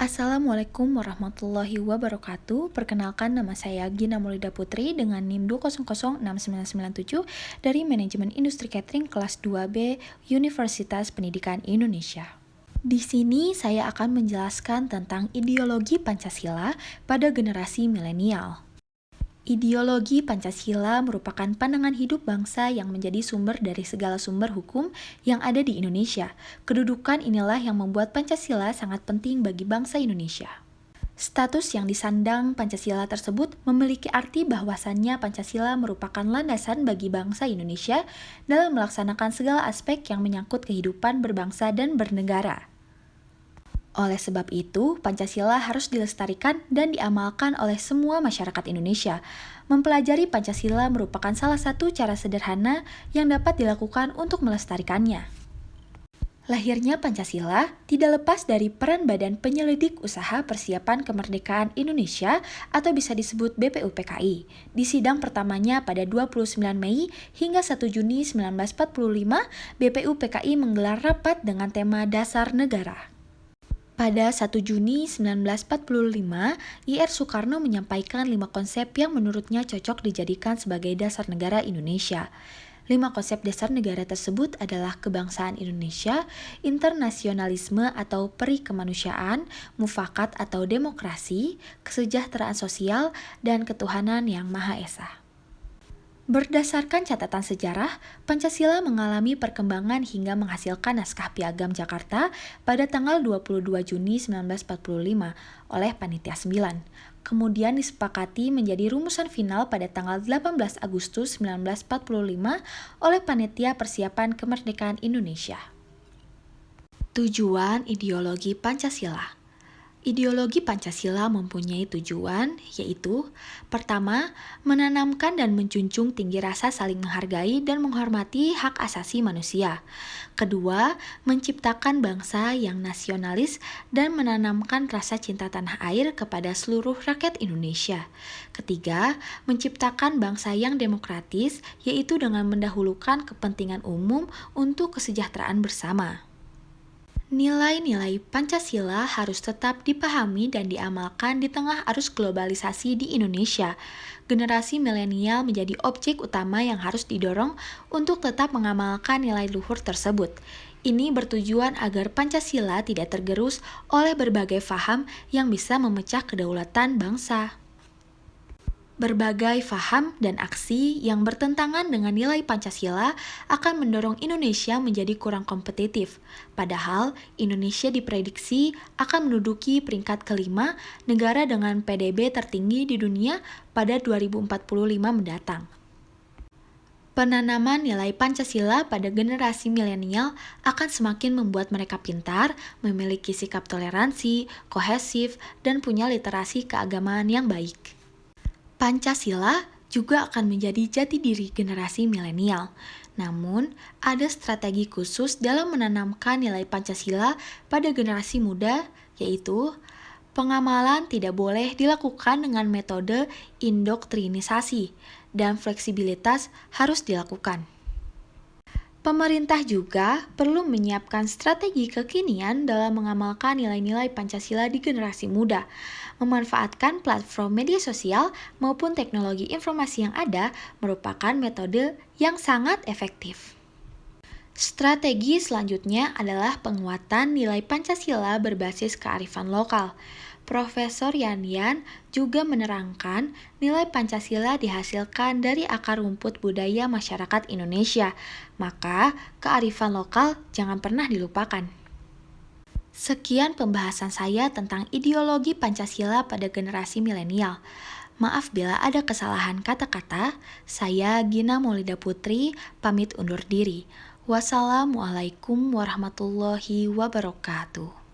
Assalamualaikum warahmatullahi wabarakatuh. Perkenalkan, nama saya Gina Maulida Putri dengan NIM 2006997 dari Manajemen Industri Catering kelas 2B Universitas Pendidikan Indonesia. Di sini saya akan menjelaskan tentang ideologi Pancasila pada generasi milenial. Ideologi Pancasila merupakan pandangan hidup bangsa yang menjadi sumber dari segala sumber hukum yang ada di Indonesia. Kedudukan inilah yang membuat Pancasila sangat penting bagi bangsa Indonesia. Status yang disandang Pancasila tersebut memiliki arti bahwasannya Pancasila merupakan landasan bagi bangsa Indonesia dalam melaksanakan segala aspek yang menyangkut kehidupan berbangsa dan bernegara. Oleh sebab itu, Pancasila harus dilestarikan dan diamalkan oleh semua masyarakat Indonesia. Mempelajari Pancasila merupakan salah satu cara sederhana yang dapat dilakukan untuk melestarikannya. Lahirnya Pancasila tidak lepas dari peran Badan Penyelidik Usaha Persiapan Kemerdekaan Indonesia atau bisa disebut BPUPKI. Di sidang pertamanya pada 29 Mei hingga 1 Juni 1945, BPUPKI menggelar rapat dengan tema Dasar Negara. Pada 1 Juni 1945, Ir. Soekarno menyampaikan 5 konsep yang menurutnya cocok dijadikan sebagai dasar negara Indonesia. 5 konsep dasar negara tersebut adalah kebangsaan Indonesia, internasionalisme atau peri kemanusiaan, mufakat atau demokrasi, kesejahteraan sosial, dan ketuhanan yang Maha Esa. Berdasarkan catatan sejarah, Pancasila mengalami perkembangan hingga menghasilkan naskah Piagam Jakarta pada tanggal 22 Juni 1945 oleh Panitia 9. Kemudian disepakati menjadi rumusan final pada tanggal 18 Agustus 1945 oleh Panitia Persiapan Kemerdekaan Indonesia. Tujuan ideologi Pancasila. Ideologi Pancasila mempunyai tujuan, yaitu pertama, menanamkan dan menjunjung tinggi rasa saling menghargai dan menghormati hak asasi manusia. Kedua, menciptakan bangsa yang nasionalis dan menanamkan rasa cinta tanah air kepada seluruh rakyat Indonesia. Ketiga, menciptakan bangsa yang demokratis, yaitu dengan mendahulukan kepentingan umum untuk kesejahteraan bersama. Nilai-nilai Pancasila harus tetap dipahami dan diamalkan di tengah arus globalisasi di Indonesia. Generasi milenial menjadi objek utama yang harus didorong untuk tetap mengamalkan nilai luhur tersebut. Ini bertujuan agar Pancasila tidak tergerus oleh berbagai faham yang bisa memecah kedaulatan bangsa. Berbagai faham dan aksi yang bertentangan dengan nilai Pancasila akan mendorong Indonesia menjadi kurang kompetitif. Padahal, Indonesia diprediksi akan menduduki peringkat kelima negara dengan PDB tertinggi di dunia pada 2045 mendatang. Penanaman nilai Pancasila pada generasi milenial akan semakin membuat mereka pintar, memiliki sikap toleransi, kohesif, dan punya literasi keagamaan yang baik. Pancasila juga akan menjadi jati diri generasi milenial. Namun, ada strategi khusus dalam menanamkan nilai Pancasila pada generasi muda, yaitu pengamalan tidak boleh dilakukan dengan metode indoktrinisasi, dan fleksibilitas harus dilakukan. Pemerintah juga perlu menyiapkan strategi kekinian dalam mengamalkan nilai-nilai Pancasila di generasi muda, memanfaatkan platform media sosial maupun teknologi informasi yang ada merupakan metode yang sangat efektif. Strategi selanjutnya adalah penguatan nilai Pancasila berbasis kearifan lokal. Profesor Yan juga menerangkan nilai Pancasila dihasilkan dari akar rumput budaya masyarakat Indonesia, maka kearifan lokal jangan pernah dilupakan. Sekian pembahasan saya tentang ideologi Pancasila pada generasi milenial. Maaf bila ada kesalahan kata-kata. Saya Gina Maulida Putri, pamit undur diri. Wassalamualaikum warahmatullahi wabarakatuh.